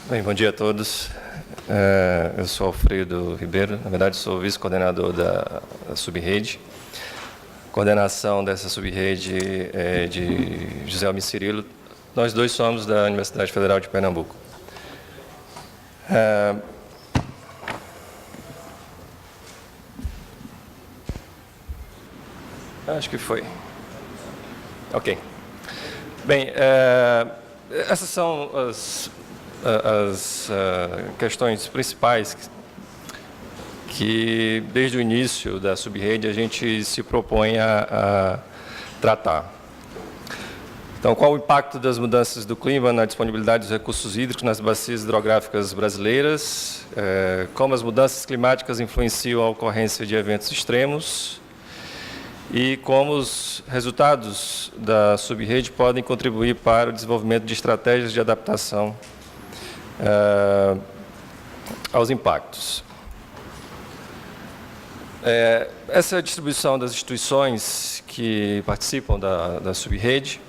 Bem, bom dia a todos. Eu sou Alfredo Ribeiro, na verdade sou vice-coordenador da Subrede. A coordenação dessa subrede é de José Almir Cirilo. Nós dois somos da Universidade Federal de Pernambuco. Acho que foi. Ok. Bem, essas são as questões principais que, desde o início da subrede, a gente se propõe a tratar. Então, qual o impacto das mudanças do clima na disponibilidade dos recursos hídricos nas bacias hidrográficas brasileiras? Como as mudanças climáticas influenciam a ocorrência de eventos extremos? E como os resultados da subrede podem contribuir para o desenvolvimento de estratégias de adaptação aos impactos. Essa é a distribuição das instituições que participam da subrede.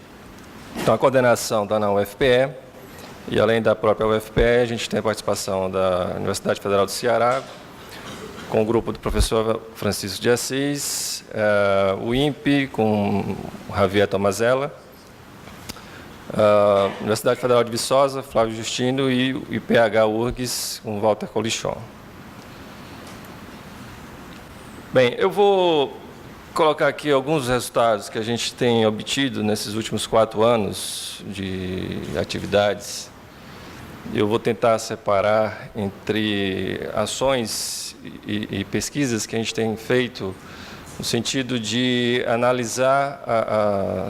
Então, a coordenação está na UFPE, e além da própria UFPE, a gente tem a participação da Universidade Federal do Ceará, com o grupo do professor Francisco de Assis, o INPE, com o Javier Tomazella, a Universidade Federal de Viçosa, Flávio Justino, e o IPH URGS, com Walter Colichon. Bem, eu vou colocar aqui alguns resultados que a gente tem obtido nesses últimos 4 anos de atividades. Eu vou tentar separar entre ações e pesquisas que a gente tem feito no sentido de analisar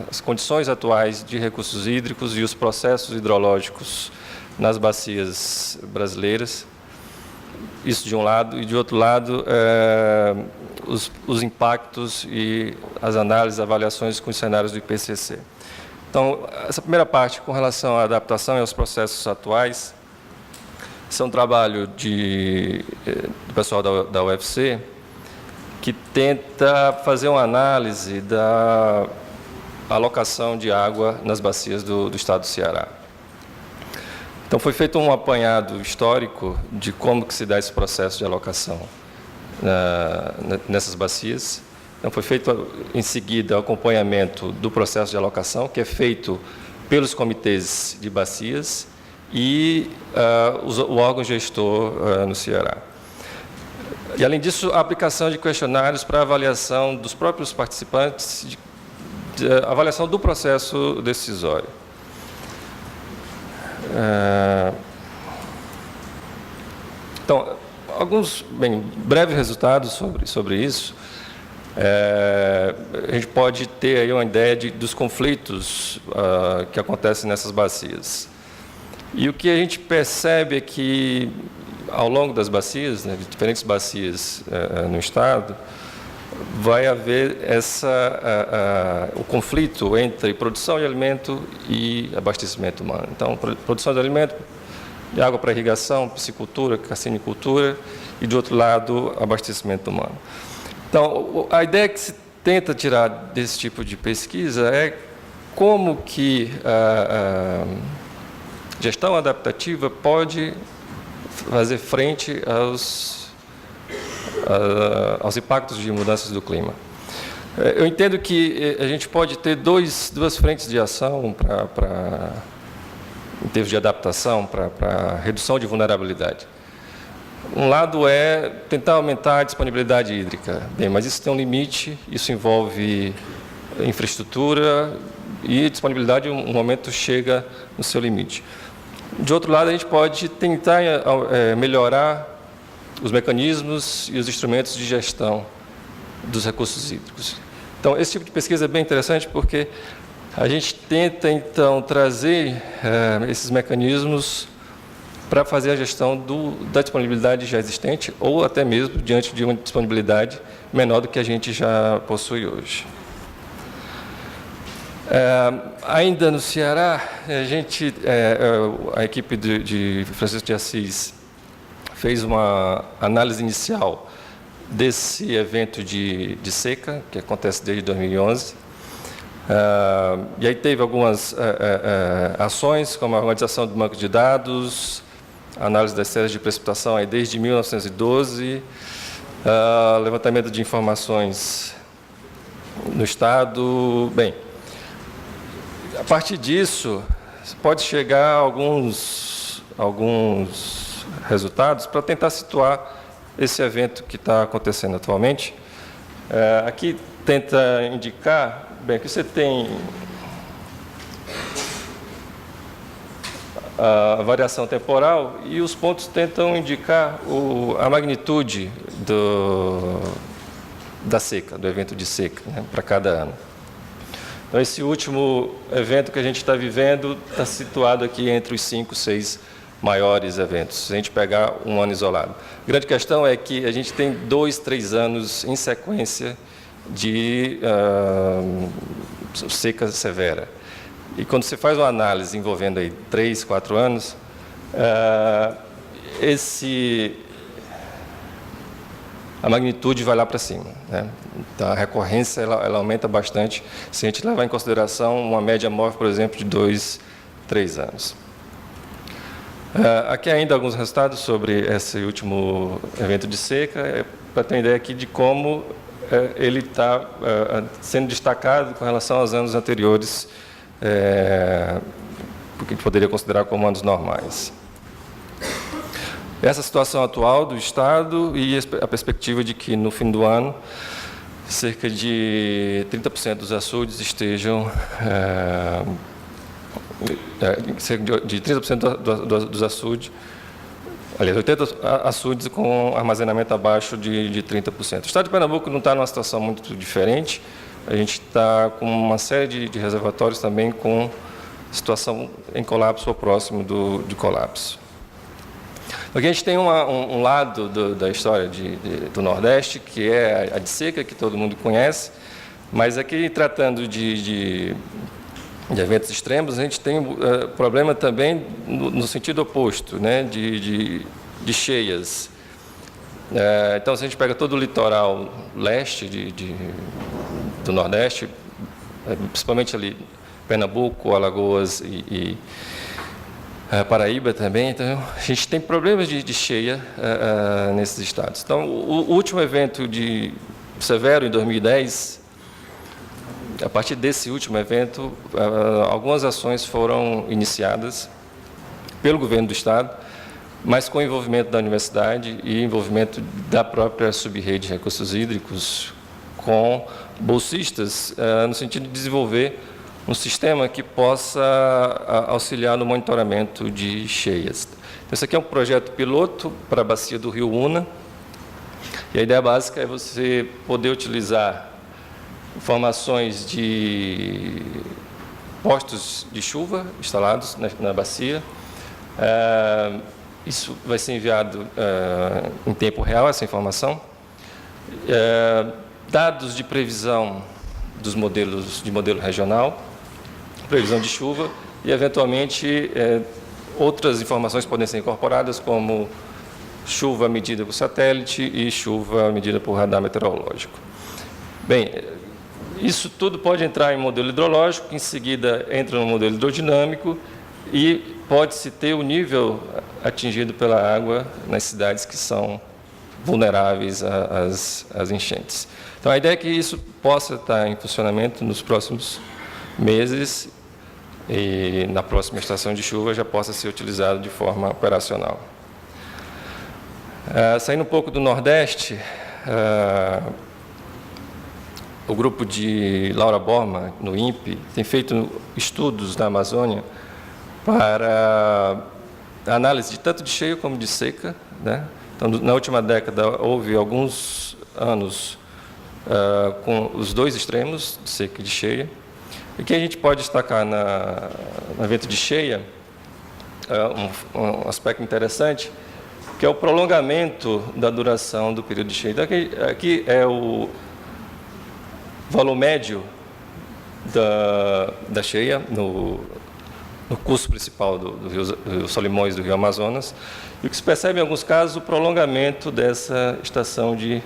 as condições atuais de recursos hídricos e os processos hidrológicos nas bacias brasileiras. Isso de um lado, e de outro lado, os impactos e as análises, avaliações com os cenários do IPCC. Então, essa primeira parte, com relação à adaptação e aos processos atuais, esse é um trabalho do pessoal da UFC, que tenta fazer uma análise da alocação de água nas bacias do estado do Ceará. Então, foi feito um apanhado histórico de como que se dá esse processo de alocação nessas bacias. Então, foi feito, em seguida, o acompanhamento do processo de alocação, que é feito pelos comitês de bacias e o órgão gestor no Ceará. E, além disso, a aplicação de questionários para avaliação dos próprios participantes, avaliação do processo decisório. Então, alguns breves resultados sobre isso. A gente pode ter aí uma ideia dos conflitos que acontecem nessas bacias. E o que a gente percebe é que, ao longo das bacias, de diferentes bacias no estado, vai haver o conflito entre produção de alimento e abastecimento humano. Então, produção de alimento, de água para irrigação, piscicultura, cassinicultura, e, de outro lado, abastecimento humano. Então, a ideia que se tenta tirar desse tipo de pesquisa é como que a gestão adaptativa pode fazer frente aos impactos de mudanças do clima. Eu entendo que a gente pode ter duas frentes de ação em termos de adaptação para redução de vulnerabilidade. Um lado é tentar aumentar a disponibilidade hídrica. Bem, mas isso tem um limite, isso envolve infraestrutura e disponibilidade, um momento chega no seu limite. De outro lado, a gente pode tentar melhorar os mecanismos e os instrumentos de gestão dos recursos hídricos. Então, esse tipo de pesquisa é bem interessante porque a gente tenta, então, trazer esses mecanismos para fazer a gestão da disponibilidade já existente ou até mesmo diante de uma disponibilidade menor do que a gente já possui hoje. Ainda no Ceará, a equipe de Francisco de Assis fez uma análise inicial desse evento de seca, que acontece desde 2011, E aí teve algumas ações, como a organização do banco de dados, análise das séries de precipitação aí desde 1912, levantamento de informações no Estado. Bem, a partir disso, pode chegar a alguns resultados para tentar situar esse evento que está acontecendo atualmente. Aqui tenta indicar, bem, que você tem a variação temporal e os pontos tentam indicar a magnitude da seca, do evento de seca, né, para cada ano. Então, esse último evento que a gente está vivendo está situado aqui entre os 5, 6 maiores eventos, se a gente pegar um ano isolado. A grande questão é que a gente tem 2, 3 anos em sequência de seca severa. E quando você faz uma análise envolvendo aí 3, 4 anos, a magnitude vai lá para cima, né? Então, a recorrência ela aumenta bastante se a gente levar em consideração uma média móvel, por exemplo, de 2, 3 anos. Aqui ainda alguns resultados sobre esse último evento de seca, para ter uma ideia aqui de como ele está sendo destacado com relação aos anos anteriores, porque a gente poderia considerar como anos normais. Essa situação atual do Estado e a perspectiva de que, no fim do ano, cerca de 30% dos açudes estejam... cerca de 30% dos açudes, aliás, 80% açudes com armazenamento abaixo de 30%. O Estado de Pernambuco não está numa situação muito diferente. A gente está com uma série de reservatórios também com situação em colapso ou próximo de colapso. Aqui a gente tem um lado da história do Nordeste, que é a de seca, que todo mundo conhece, mas aqui, tratando de eventos extremos, a gente tem problema também no sentido oposto, né, de cheias. Então, se a gente pega todo o litoral leste do Nordeste, principalmente ali Pernambuco, Alagoas e Paraíba também, então a gente tem problemas de cheia nesses estados. Então, o último evento severo, em 2010, a partir desse último evento, algumas ações foram iniciadas pelo governo do Estado, mas com envolvimento da universidade e envolvimento da própria subrede de recursos hídricos, com bolsistas, no sentido de desenvolver um sistema que possa auxiliar no monitoramento de cheias. Então, esse aqui é um projeto piloto para a bacia do Rio Una, e a ideia básica é você poder utilizar informações de postos de chuva instalados na bacia. Isso vai ser enviado em tempo real, essa informação. Dados de previsão dos modelos de modelo regional, previsão de chuva e, eventualmente, outras informações podem ser incorporadas, como chuva medida por satélite e chuva medida por radar meteorológico. Bem, isso tudo pode entrar em modelo hidrológico, que em seguida entra no modelo hidrodinâmico e pode-se ter o nível atingido pela água nas cidades que são vulneráveis às enchentes. Então, a ideia é que isso possa estar em funcionamento nos próximos meses e na próxima estação de chuva já possa ser utilizado de forma operacional. Saindo um pouco do Nordeste, o grupo de Laura Borma, no INPE, tem feito estudos na Amazônia para análise de tanto de cheia como de seca, né? Então, na última década, houve alguns anos com os dois extremos, de seca e de cheia. E que a gente pode destacar no evento de cheia, um aspecto interessante, que é o prolongamento da duração do período de cheia. Então, aqui é o valor médio da cheia no curso principal do Rio Solimões do Rio Amazonas. E o que se percebe em alguns casos, o prolongamento dessa estação de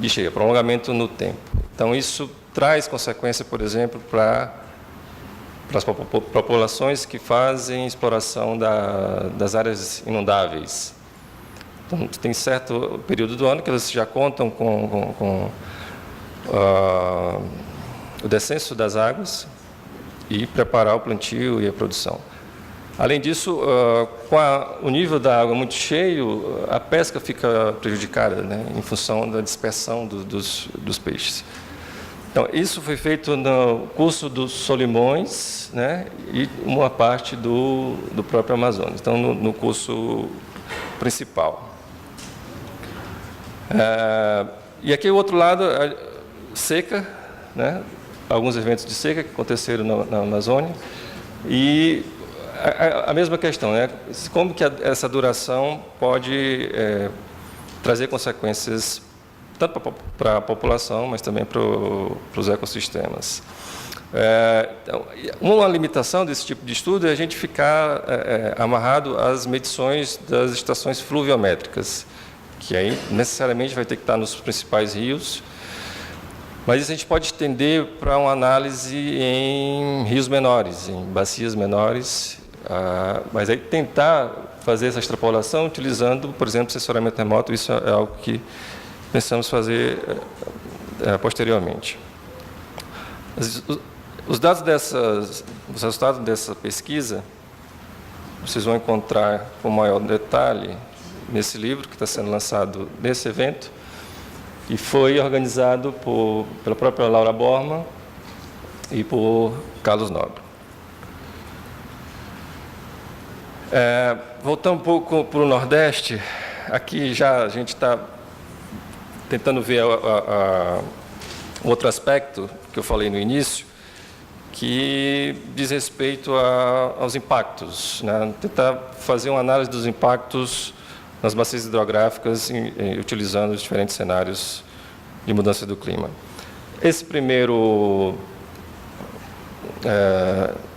cheia, prolongamento no tempo. Então, isso traz consequência, por exemplo, para as populações que fazem exploração das áreas inundáveis. Então, tem certo período do ano que eles já contam com o descenso das águas e preparar o plantio e a produção. Além disso, com o nível da água muito cheio, a pesca fica prejudicada, né, em função da dispersão dos peixes. Então, isso foi feito no curso dos Solimões, né, e uma parte do próprio Amazonas, então no curso principal. E aqui o outro lado, a seca, né, alguns eventos de seca que aconteceram na Amazônia, e a mesma questão, né, como que essa duração pode trazer consequências tanto para a população, mas também para os ecossistemas. Então, uma limitação desse tipo de estudo é a gente ficar amarrado às medições das estações fluviométricas, que aí necessariamente vai ter que estar nos principais rios, mas isso a gente pode estender para uma análise em rios menores, em bacias menores, mas aí tentar fazer essa extrapolação utilizando, por exemplo, sensoramento remoto, isso é algo que pensamos fazer posteriormente. Os resultados dessa pesquisa, vocês vão encontrar com maior detalhe nesse livro que está sendo lançado nesse evento, e foi organizado pela própria Laura Borman e por Carlos Nobre. Voltando um pouco para o Nordeste, aqui já a gente está tentando ver outro aspecto que eu falei no início, que diz respeito aos impactos, né? Tentar fazer uma análise dos impactos nas bacias hidrográficas, utilizando os diferentes cenários de mudança do clima. Esse primeiro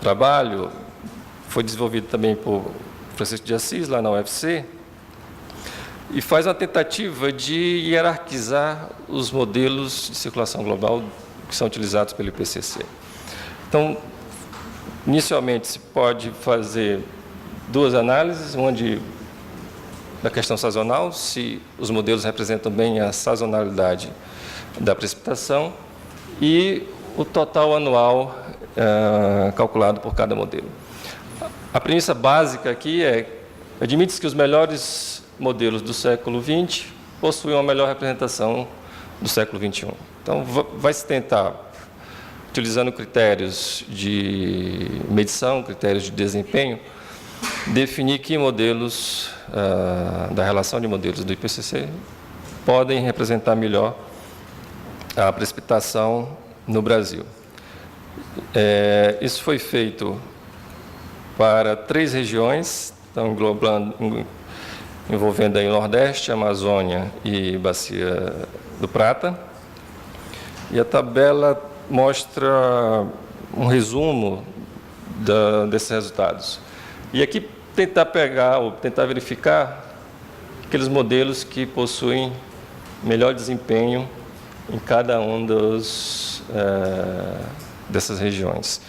trabalho foi desenvolvido também por Francisco de Assis, lá na UFC, e faz uma tentativa de hierarquizar os modelos de circulação global que são utilizados pelo IPCC. Então, inicialmente, se pode fazer duas análises, uma da questão sazonal, se os modelos representam bem a sazonalidade da precipitação, e o total anual calculado por cada modelo. A premissa básica aqui admite-se que os melhores modelos do século XX possuem uma melhor representação do século XXI. Então, vai se tentar, utilizando critérios de medição, critérios de desempenho, definir que modelos da relação de modelos do IPCC podem representar melhor a precipitação no Brasil. Isso foi feito para 3 regiões, então envolvendo aí o Nordeste, Amazônia e Bacia do Prata. E a tabela mostra um resumo desses resultados. E aqui tentar pegar ou tentar verificar aqueles modelos que possuem melhor desempenho em cada um dessas regiões.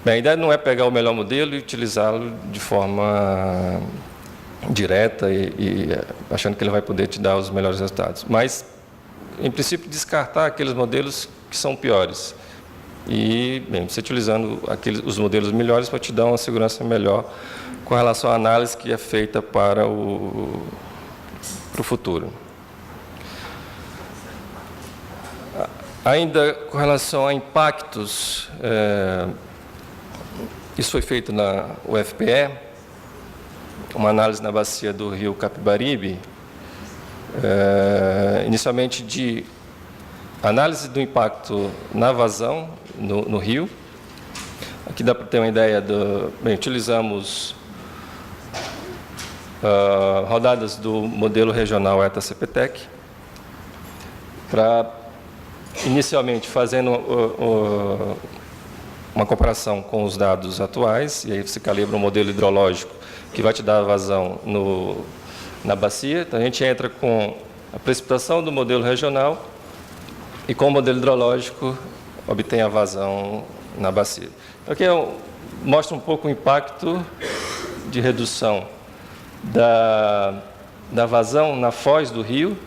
Bem, a ideia não é pegar o melhor modelo e utilizá-lo de forma direta e achando que ele vai poder te dar os melhores resultados, mas, em princípio, descartar aqueles modelos que são piores. E, bem, você utilizando os modelos melhores para te dar uma segurança melhor com relação à análise que é feita para o futuro. Ainda com relação a impactos, isso foi feito na UFPE, uma análise na bacia do rio Capibaribe, inicialmente de análise do impacto na vazão no rio. Aqui dá para ter uma ideia utilizamos rodadas do modelo regional ETA-CPTEC para, inicialmente, fazendo uma comparação com os dados atuais, e aí você calibra um modelo hidrológico que vai te dar a vazão na bacia. Então, a gente entra com a precipitação do modelo regional e com o modelo hidrológico obtém a vazão na bacia. Então, aqui mostra um pouco o impacto de redução da vazão na foz do rio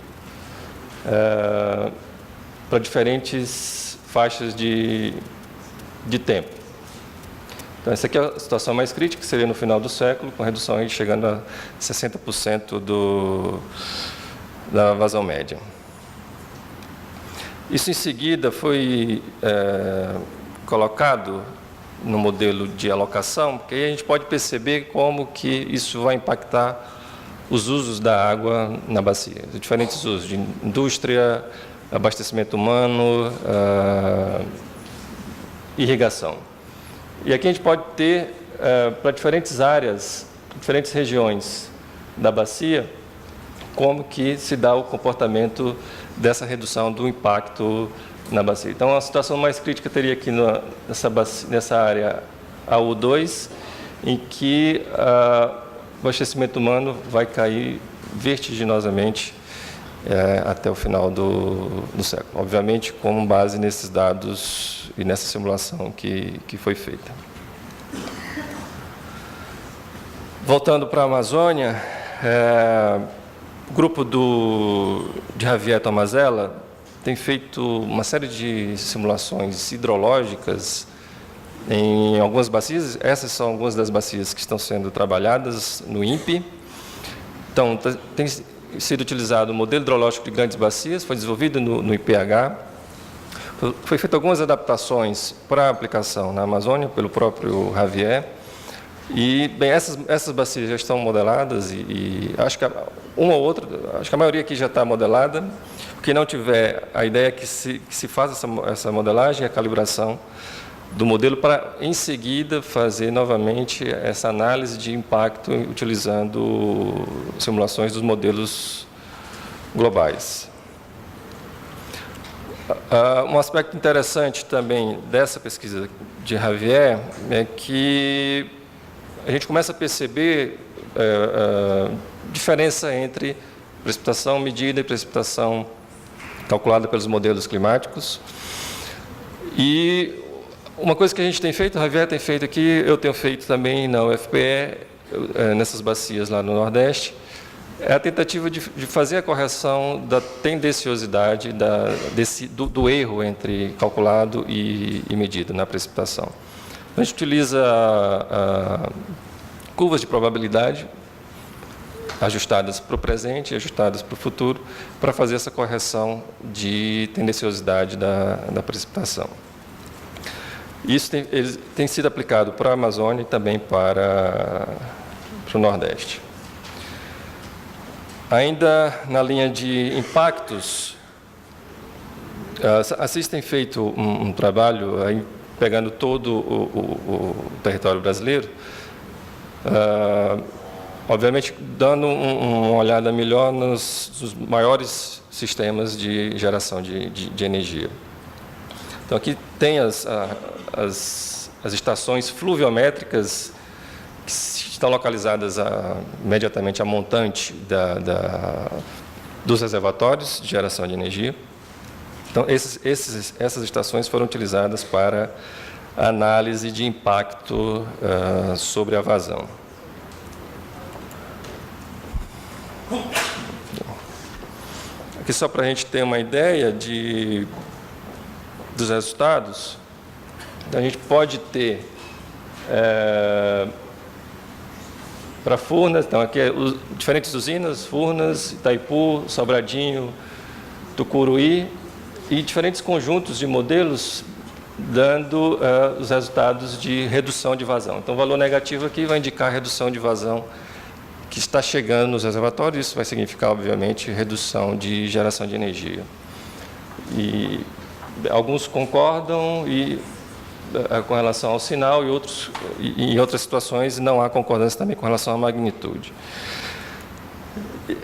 para diferentes faixas de tempo. Então, essa aqui é a situação mais crítica, que seria no final do século, com redução aí chegando a 60% da vazão média. Isso, em seguida, foi colocado no modelo de alocação, porque aí a gente pode perceber como que isso vai impactar os usos da água na bacia, os diferentes usos de indústria, abastecimento humano, irrigação. E aqui a gente pode ter, para diferentes áreas, diferentes regiões da bacia, como que se dá o comportamento dessa redução do impacto na bacia. Então, a situação mais crítica teria aqui nessa área AU2, em que o abastecimento humano vai cair vertiginosamente até o final do século. Obviamente, com base nesses dados e nessa simulação que foi feita. Voltando para a Amazônia, o grupo de Javier Tomazella tem feito uma série de simulações hidrológicas em algumas bacias. Essas são algumas das bacias que estão sendo trabalhadas no INPE. Então, tem sido utilizado o modelo hidrológico de grandes bacias, foi desenvolvido no IPH. Foi feito algumas adaptações para a aplicação na Amazônia pelo próprio Javier. E, bem, essas bacias já estão modeladas e acho que uma ou outra, acho que a maioria aqui já está modelada. O que não tiver, a ideia é que se faça essa modelagem e a calibração do modelo para, em seguida, fazer novamente essa análise de impacto utilizando simulações dos modelos globais. Um aspecto interessante também dessa pesquisa de Javier é que a gente começa a perceber diferença entre precipitação medida e precipitação calculada pelos modelos climáticos. E uma coisa que a gente tem feito, o Javier tem feito aqui, eu tenho feito também na UFPE, nessas bacias lá no Nordeste, é a tentativa de fazer a correção da tendenciosidade do erro entre calculado e medido na precipitação. A gente utiliza curvas de probabilidade ajustadas para o presente e ajustadas para o futuro para fazer essa correção de tendenciosidade da precipitação. Isso tem sido aplicado para a Amazônia e também para o Nordeste. Ainda na linha de impactos, a CIS tem feito um trabalho aí, pegando todo o território brasileiro, obviamente dando uma olhada melhor nos maiores sistemas de geração de energia. Então, aqui tem as estações fluviométricas que estão localizadas imediatamente a montante dos reservatórios de geração de energia. Então, essas estações foram utilizadas para análise de impacto sobre a vazão. Aqui só para a gente ter uma ideia dos resultados, então a gente pode ter para Furnas, então aqui diferentes usinas, Furnas, Itaipu, Sobradinho, Tucuruí, e diferentes conjuntos de modelos dando os resultados de redução de vazão. Então, o valor negativo aqui vai indicar a redução de vazão que está chegando nos reservatórios. Isso vai significar, obviamente, redução de geração de energia. E alguns concordam com relação ao sinal e outros, em outras situações, não há concordância também com relação à magnitude.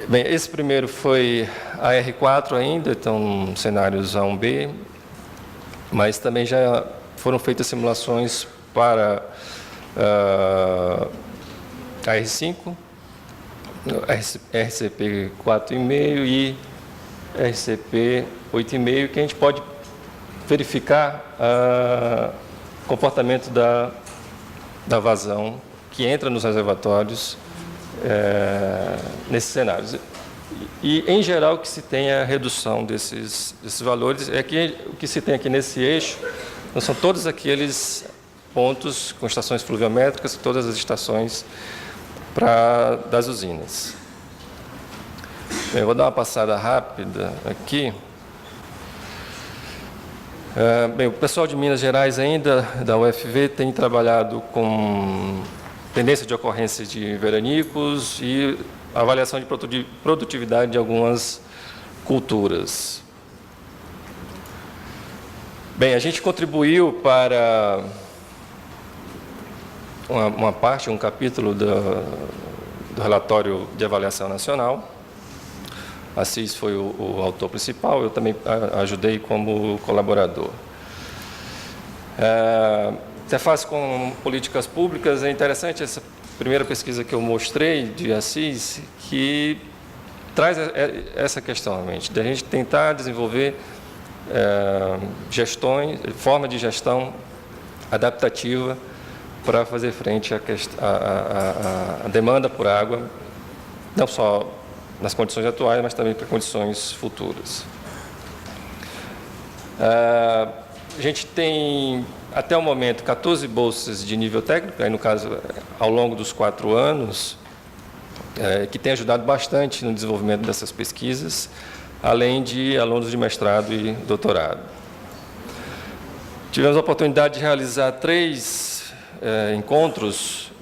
Bem, esse primeiro foi a R4 ainda, então cenários A1B, mas também já foram feitas simulações para a R5, RCP 4,5 e RCP 8,5, que a gente pode verificar o comportamento da vazão que entra nos reservatórios nesses cenários. E, em geral, o que se tem é a redução desses valores. É que o que se tem aqui nesse eixo não são todos aqueles pontos com estações fluviométricas, todas as estações das usinas. Bem, eu vou dar uma passada rápida aqui. Bem, o pessoal de Minas Gerais ainda, da UFV, tem trabalhado com tendência de ocorrência de veranicos e avaliação de produtividade de algumas culturas. Bem, a gente contribuiu para uma parte, um capítulo do relatório de avaliação nacional. Assis foi o autor principal, eu também ajudei como colaborador. Interface com políticas públicas, é interessante essa primeira pesquisa que eu mostrei de Assis, que traz essa questão à mente, da gente tentar desenvolver forma de gestão adaptativa para fazer frente à demanda por água, não só nas condições atuais, mas também para condições futuras. A gente tem, até o momento, 14 bolsas de nível técnico, aí no caso, ao longo dos 4 anos, que tem ajudado bastante no desenvolvimento dessas pesquisas, além de alunos de mestrado e doutorado. Tivemos a oportunidade de realizar 3 encontros,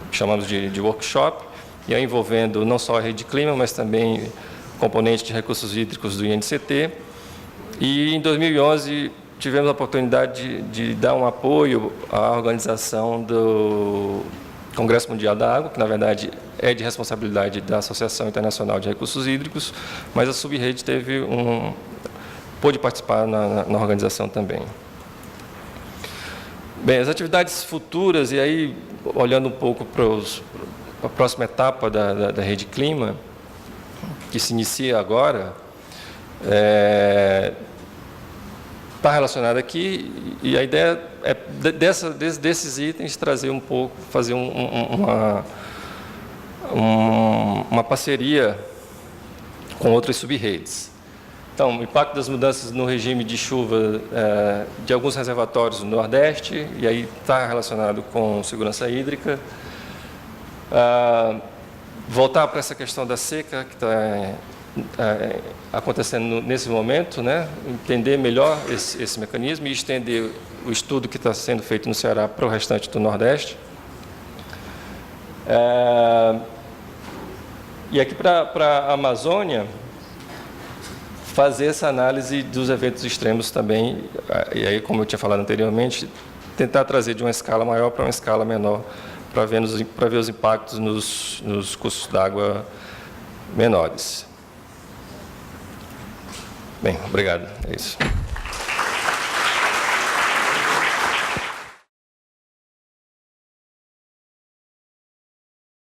que chamamos de workshop, e envolvendo não só a Rede Clima, mas também componente de recursos hídricos do INCT. E, em 2011, tivemos a oportunidade de dar um apoio à organização do Congresso Mundial da Água, que, na verdade, é de responsabilidade da Associação Internacional de Recursos Hídricos, mas a Subrede pôde participar na organização também. Bem, as atividades futuras, e aí, olhando um pouco para a próxima etapa da Rede Clima, que se inicia agora, está relacionada aqui, e a ideia é, desses itens, trazer um pouco, fazer uma parceria com outras sub-redes. Então, o impacto das mudanças no regime de chuva de alguns reservatórios no Nordeste, e aí está relacionado com segurança hídrica. Voltar para essa questão da seca que está acontecendo nesse momento, né? Entender melhor esse mecanismo e estender o estudo que está sendo feito no Ceará para o restante do Nordeste. E aqui para a Amazônia, fazer essa análise dos eventos extremos também, e aí, como eu tinha falado anteriormente, tentar trazer de uma escala maior para uma escala menor, para ver os impactos nos cursos d'água menores. Bem, obrigado. É isso.